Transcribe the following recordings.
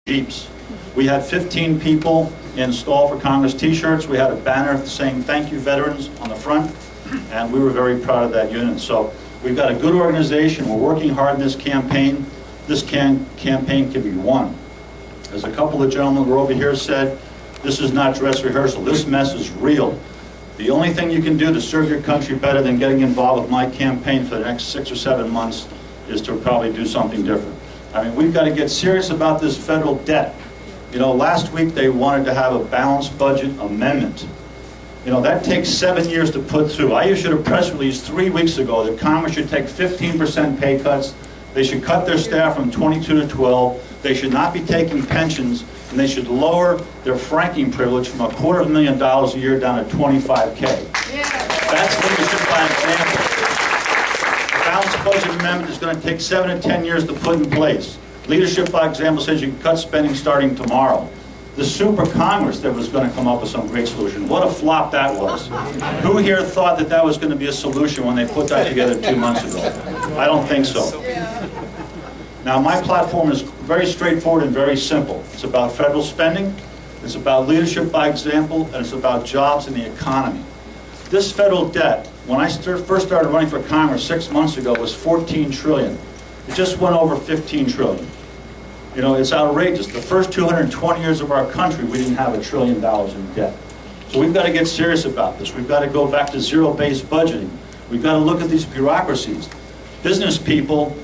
Jeeps. We had 15 people in Stahl for Congress t-shirts. We had a banner saying "Thank you veterans" on the front, and we were very proud of that unit. So we've got a good organization. We're working hard in this campaign. This campaign can be won. As a couple of gentlemen who were over here said, this is not dress rehearsal. This mess is real. The only thing you can do to serve your country better than getting involved with my campaign for the next 6 or 7 months is to probably do something different. I mean, we've got to get serious about this federal debt. You know, last week they wanted to have a balanced budget amendment. You know, that takes 7 years to put through. I issued a press release 3 weeks ago that Congress should take 15% pay cuts. They should cut their staff from 22 to 12. They should not be taking pensions, and they should lower their franking privilege from $250,000 a year down to $25K. Yeah. That's leadership by example. The balanced budget amendment is going to take 7 to 10 years to put in place. Leadership by example says you can cut spending starting tomorrow. The super Congress that was going to come up with some great solution. What a flop that was. Who here thought that that was going to be a solution when they put that together 2 months ago? I don't think so. Now, my platform is very straightforward and very simple. It's about federal spending, it's about leadership by example, and it's about jobs and the economy. This federal debt, when I first started running for Congress 6 months ago, was $14 trillion. It just went over $15 trillion. You know, it's outrageous. The first 220 years of our country, we didn't have $1 trillion in debt. So we've got to get serious about this. We've got to go back to zero-based budgeting. We've got to look at these bureaucracies. Business people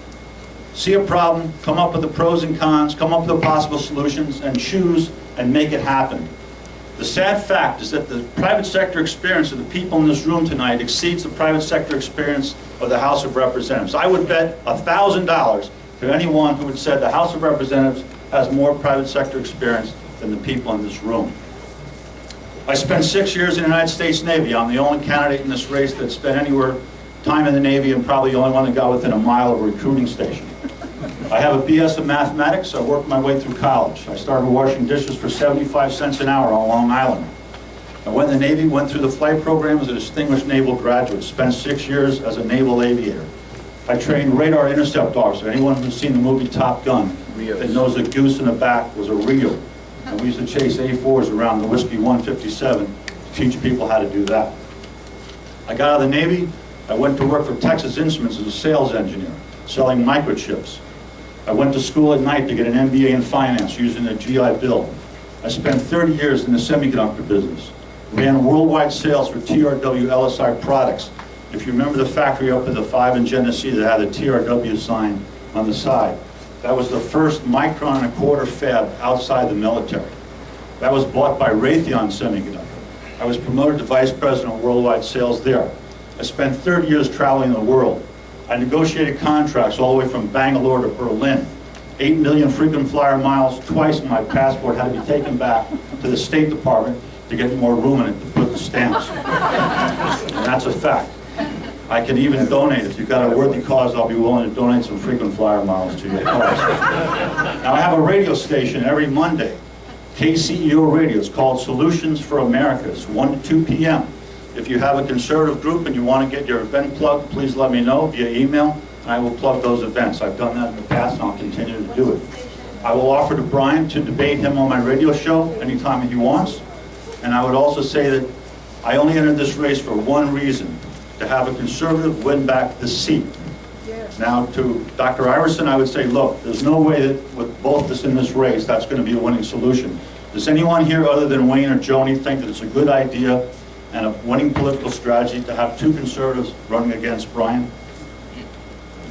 see a problem, come up with the pros and cons, come up with the possible solutions, and choose and make it happen. The sad fact is that the private sector experience of the people in this room tonight exceeds the private sector experience of the House of Representatives. I would bet $1,000 to anyone who would say the House of Representatives has more private sector experience than the people in this room. I spent 6 years in the United States Navy. I'm the only candidate in this race that spent anywhere time in the Navy, and probably the only one that got within a mile of a recruiting station. I have a BS in mathematics. I worked my way through college. I started washing dishes for 75 cents an hour on Long Island. I went in the Navy, went through the flight program as a distinguished naval graduate, spent 6 years as a naval aviator. I trained radar intercept officer. Anyone who's seen the movie Top Gun that knows a goose in the back was a Rio. And we used to chase A4s around the Whiskey 157 to teach people how to do that. I got out of the Navy. I went to work for Texas Instruments as a sales engineer, selling microchips. I went to school at night to get an MBA in finance using a GI Bill. I spent 30 years in the semiconductor business. Ran worldwide sales for TRW LSI products. If you remember the factory up at the 5 in Genesee that had a TRW sign on the side, that was the first micron and a quarter fab outside the military. That was bought by Raytheon Semiconductor. I was promoted to vice president of worldwide sales there. I spent 30 years traveling the world. I negotiated contracts all the way from Bangalore to Berlin. 8 million frequent flyer miles. Twice my passport had to be taken back to the State Department to get more room in it to put the stamps. And that's a fact. I can even donate. If you've got a worthy cause, I'll be willing to donate some frequent flyer miles to your cause. Now, I have a radio station every Monday, KCEO Radio. It's called Solutions for America. It's 1 to 2 p.m. If you have a conservative group and you want to get your event plugged, please let me know via email, and I will plug those events. I've done that in the past, and I'll continue to do it. I will offer to Brian to debate him on my radio show anytime he wants. And I would also say that I only entered this race for one reason, to have a conservative win back this seat. Now, to Dr. Iverson, I would say, look, there's no way that with both of us in this race, that's going to be a winning solution. Does anyone here other than Wayne or Joni think that it's a good idea and a winning political strategy to have two conservatives running against Brian?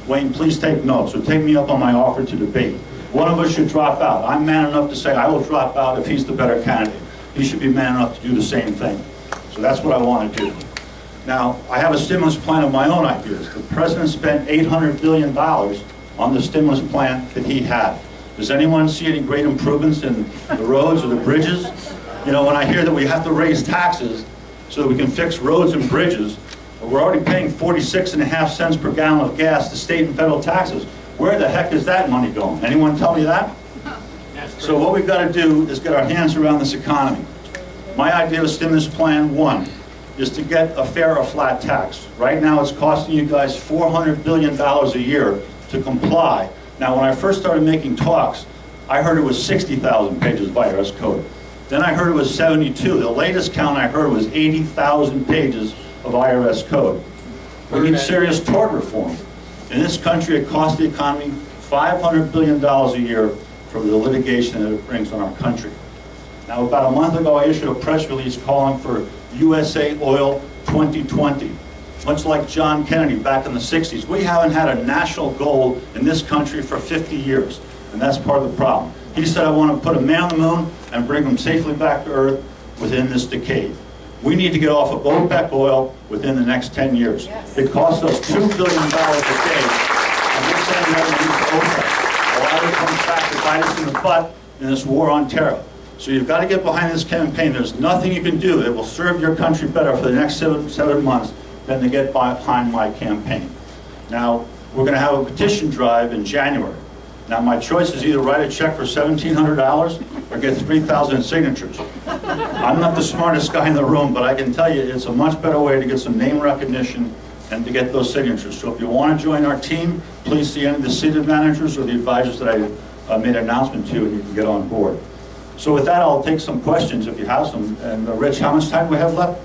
Wayne, please take notes, or take me up on my offer to debate. One of us should drop out. I'm man enough to say I will drop out if he's the better candidate. He should be man enough to do the same thing. So that's what I want to do. Now, I have a stimulus plan of my own ideas. The president spent $800 billion on the stimulus plan that he had. Does anyone see any great improvements in the roads or the bridges? You know, when I hear that we have to raise taxes so that we can fix roads and bridges, we're already paying 46.5 cents per gallon of gas to state and federal taxes. Where the heck is that money going? Anyone tell me that? So what we've got to do is get our hands around this economy. My idea of stimulus plan 1 is to get a fair or flat tax. Right now it's costing you guys $400 billion a year to comply. Now, when I first started making talks, I heard it was 60,000 pages of IRS code. Then I heard it was 72. The latest count I heard was 80,000 pages of IRS code. We need serious tort reform. In this country, it costs the economy $500 billion a year for the litigation that it brings on our country. Now, about a month ago, I issued a press release calling for USA Oil 2020. Much like John Kennedy back in the 60s, we haven't had a national goal in this country for 50 years, and that's part of the problem. He said, I want to put a man on the moon and bring him safely back to Earth within this decade. We need to get off of OPEC oil within the next 10 years. Yes. It costs us $2 billion a day, and we're saying that we use OPEC. A lot of it comes back to bite us in the butt in this war on terror. So you've got to get behind this campaign. There's nothing you can do that will serve your country better for the next seven months than to get behind my campaign. Now, we're going to have a petition drive in January. Now, my choice is either write a check for $1,700 or get 3,000 signatures. I'm not the smartest guy in the room, but I can tell you it's a much better way to get some name recognition and to get those signatures. So if you want to join our team, please see any of the city managers or the advisors that I made an announcement to, and you can get on board. So with that, I'll take some questions if you have some. And Rich, how much time do we have left?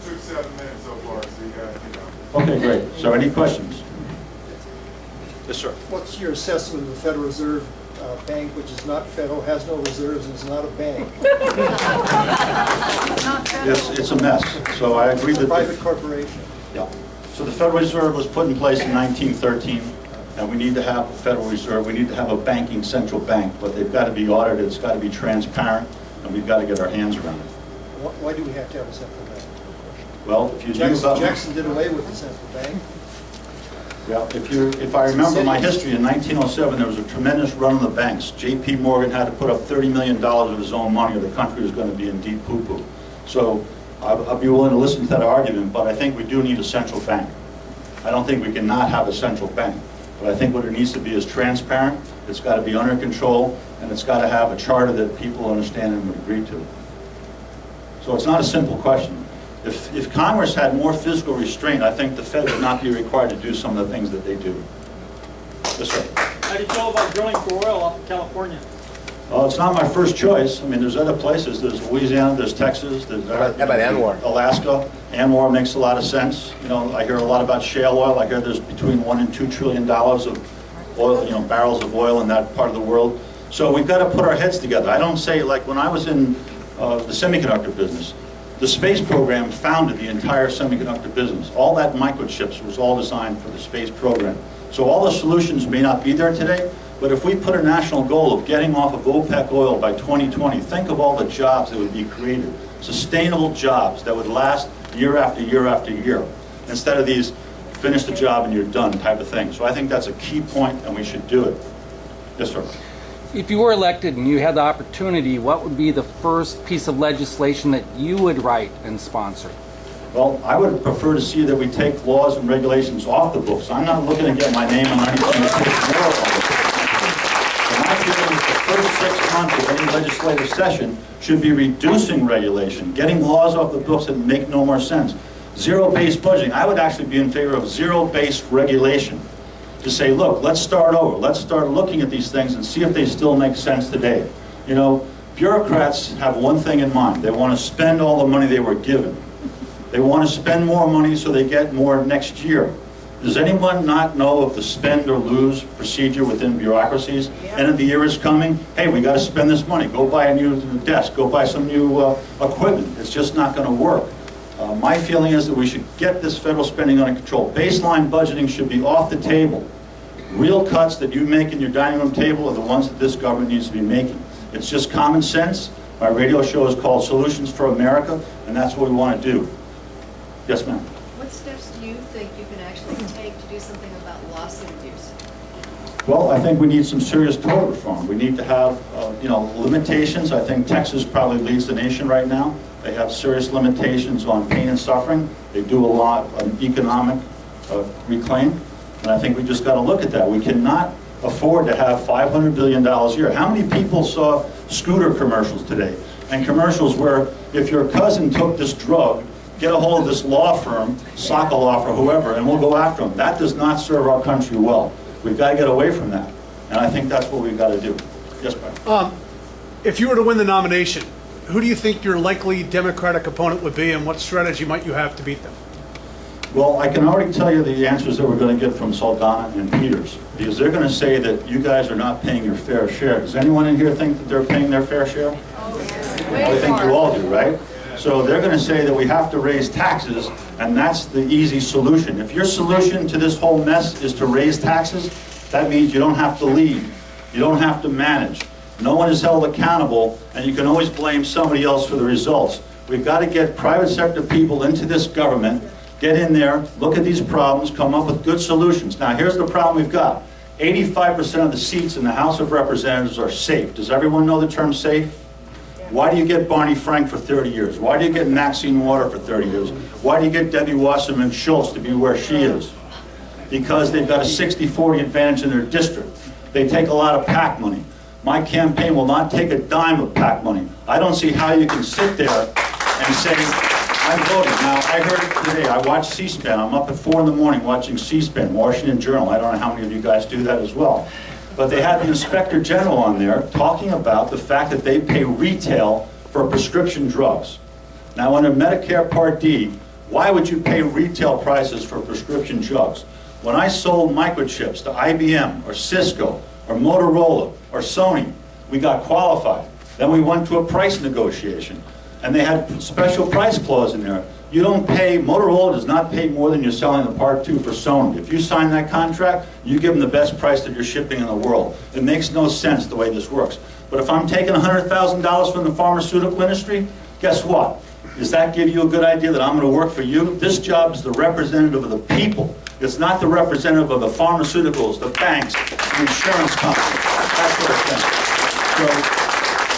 You took 7 minutes so far, so you got, Okay, great. So any questions? Yes, sir. What's your assessment of the Federal Reserve Bank, which is not federal, has no reserves, and is not a bank? It's a mess. So I agree that... It's a private corporation. Yeah. So the Federal Reserve was put in place in 1913, and we need to have a Federal Reserve. We need to have a banking central bank, but they've got to be audited. It's got to be transparent, and we've got to get our hands around it. Why do we have to have a central bank? Well, if you Jackson did away with the central bank. Yeah, if I remember my history, in 1907 there was a tremendous run on the banks. J.P. Morgan had to put up $30 million of his own money or the country was going to be in deep poo-poo. So I'll be willing to listen to that argument, but I think we do need a central bank. I don't think we can not have a central bank. But I think what it needs to be is transparent, it's got to be under control, and it's got to have a charter that people understand and would agree to. So it's not a simple question. If Congress had more fiscal restraint, I think the Fed would not be required to do some of the things that they do. Yes, sir. How do you feel about drilling for oil off of California? Well, it's not my first choice. I mean, there's other places. There's Louisiana, there's Texas, there's How about Anwar? Alaska. Anwar makes a lot of sense. You know, I hear a lot about shale oil. I hear there's between $1 and $2 trillion of oil, barrels of oil in that part of the world. So we've got to put our heads together. I don't say, like when I was in the semiconductor business, the space program founded the entire semiconductor business. All that microchips was all designed for the space program. So all the solutions may not be there today, but if we put a national goal of getting off of OPEC oil by 2020, think of all the jobs that would be created. Sustainable jobs that would last year after year after year, instead of these finish the job and you're done type of thing. So I think that's a key point and we should do it. Yes, sir. If you were elected and you had the opportunity, what would be the first piece of legislation that you would write and sponsor? Well, I would prefer to see that we take laws and regulations off the books. I'm not looking to get my name on anything to put more on the books. So my feeling is the first 6 months of any legislative session should be reducing regulation, getting laws off the books that make no more sense. Zero-based budgeting. I would actually be in favor of zero-based regulation. To say, look, let's start over. Let's start looking at these things and see if they still make sense today. You know, bureaucrats have one thing in mind. They want to spend all the money they were given. They want to spend more money so they get more next year. Does anyone not know of the spend or lose procedure within bureaucracies? End of the year is coming. Hey, we got to spend this money. Go buy a new desk. Go buy some new equipment. It's just not going to work. My feeling is that we should get this federal spending under control. Baseline budgeting should be off the table. Real cuts that you make in your dining room table are the ones that this government needs to be making. It's just common sense. My radio show is called Solutions for America, and that's what we want to do. Yes, ma'am. What steps do you think you can actually take to do something about lawsuit abuse? Well, I think we need some serious tort reform. We need to have, limitations. I think Texas probably leads the nation right now. They have serious limitations on pain and suffering. They do a lot on economic reclaim. And I think we just got to look at that. We cannot afford to have $500 billion a year. How many people saw scooter commercials today? And commercials where if your cousin took this drug, get a hold of this law firm, Sokolov or whoever, and we'll go after them. That does not serve our country well. We've got to get away from that. And I think that's what we've got to do. Yes, Brian? If you were to win the nomination, who do you think your likely Democratic opponent would be, and what strategy might you have to beat them? Well, I can already tell you the answers that we're going to get from Saldana and Peters, because they're going to say that you guys are not paying your fair share. Does anyone in here think that they're paying their fair share? I think you all do, right? So they're going to say that we have to raise taxes, and that's the easy solution. If your solution to this whole mess is to raise taxes, that means you don't have to lead. You don't have to manage. No one is held accountable, and you can always blame somebody else for the results. We've got to get private sector people into this government, get in there, look at these problems, come up with good solutions. Now, here's the problem we've got. 85% of the seats in the House of Representatives are safe. Does everyone know the term safe? Why do you get Barney Frank for 30 years? Why do you get Maxine Waters for 30 years? Why do you get Debbie Wasserman Schultz to be where she is? Because they've got a 60-40 advantage in their district. They take a lot of PAC money. My campaign will not take a dime of PAC money. I don't see how you can sit there and say, I'm voting. Now, I heard it today. I watched C-SPAN. I'm up at 4 in the morning watching C-SPAN, Washington Journal. I don't know how many of you guys do that as well. But they had the Inspector General on there talking about the fact that they pay retail for prescription drugs. Now, under Medicare Part D, why would you pay retail prices for prescription drugs? When I sold microchips to IBM or Cisco or Motorola or Sony, we got qualified. Then we went to a price negotiation, and they had special price clause in there. You don't pay, Motorola does not pay more than you're selling the Part 2 for Sony. If you sign that contract, you give them the best price that you're shipping in the world. It makes no sense the way this works. But if I'm taking $100,000 from the pharmaceutical industry, guess what? Does that give you a good idea that I'm going to work for you? This job is the representative of the people. It's not the representative of the pharmaceuticals, the banks, the insurance companies. That's what I think. So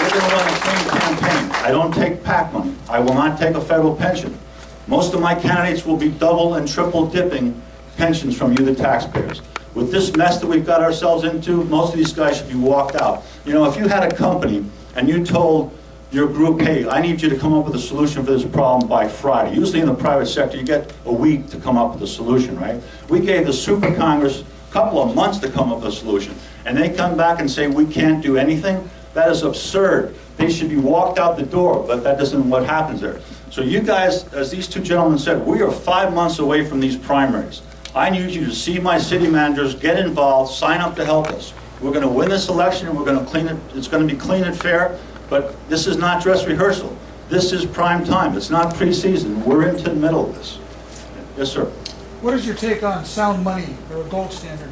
we're going to run a clean campaign. I don't take PAC money. I will not take a federal pension. Most of my candidates will be double and triple dipping pensions from you, the taxpayers. With this mess that we've got ourselves into, most of these guys should be walked out. You know, if you had a company and you told your group, hey, I need you to come up with a solution for this problem by Friday. Usually in the private sector, you get a week to come up with a solution, right? We gave the Super Congress a couple of months to come up with a solution. And they come back and say, we can't do anything? That is absurd. They should be walked out the door, but that isn't what happens there. So you guys, as these two gentlemen said, we are 5 months away from these primaries. I need you to see my city managers, get involved, sign up to help us. We're going to win this election, and we're going to clean it. It's going to be clean and fair, but this is not dress rehearsal. This is prime time. It's not preseason. We're into the middle of this. Yes, sir. What is your take on sound money or a gold standard?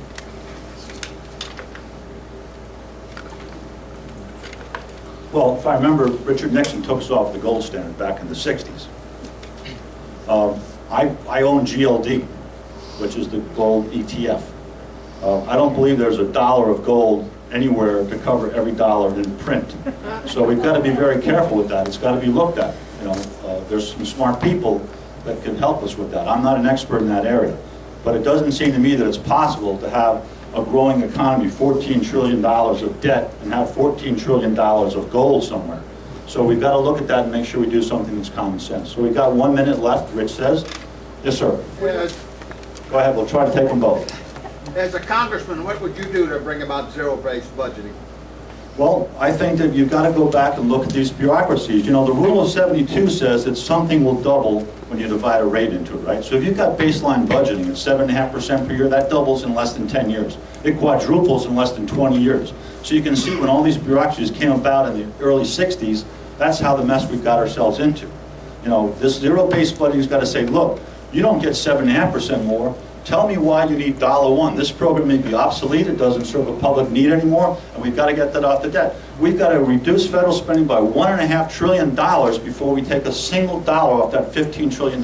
Well, if I remember, Richard Nixon took us off the gold standard back in the 60s. I own GLD, which is the gold ETF. I don't believe there's a dollar of gold anywhere to cover every dollar in print. So we've got to be very careful with that. It's got to be looked at. You know, there's some smart people that can help us with that. I'm not an expert in that area. But it doesn't seem to me that it's possible to have a growing economy, $14 trillion of debt, and have $14 trillion of gold somewhere. So we've got to look at that and make sure we do something that's common sense. So we've got 1 minute left, Rich says. Yes, sir. Go ahead, we'll try to take them both. As a congressman, what would you do to bring about zero-based budgeting? Well, I think that you've got to go back and look at these bureaucracies. You know, the rule of 72 says that something will double when you divide a rate into it, right? So if you've got baseline budgeting at 7.5% per year, that doubles in less than 10 years. It quadruples in less than 20 years. So you can see when all these bureaucracies came about in the early 60s, that's how the mess we've got ourselves into. You know, this zero-based budgeting's got to say, look, you don't get 7.5% more. Tell me why you need $1. This program may be obsolete, it doesn't serve a public need anymore, and we've got to get that off the debt. We've got to reduce federal spending by $1.5 trillion before we take a single dollar off that $15 trillion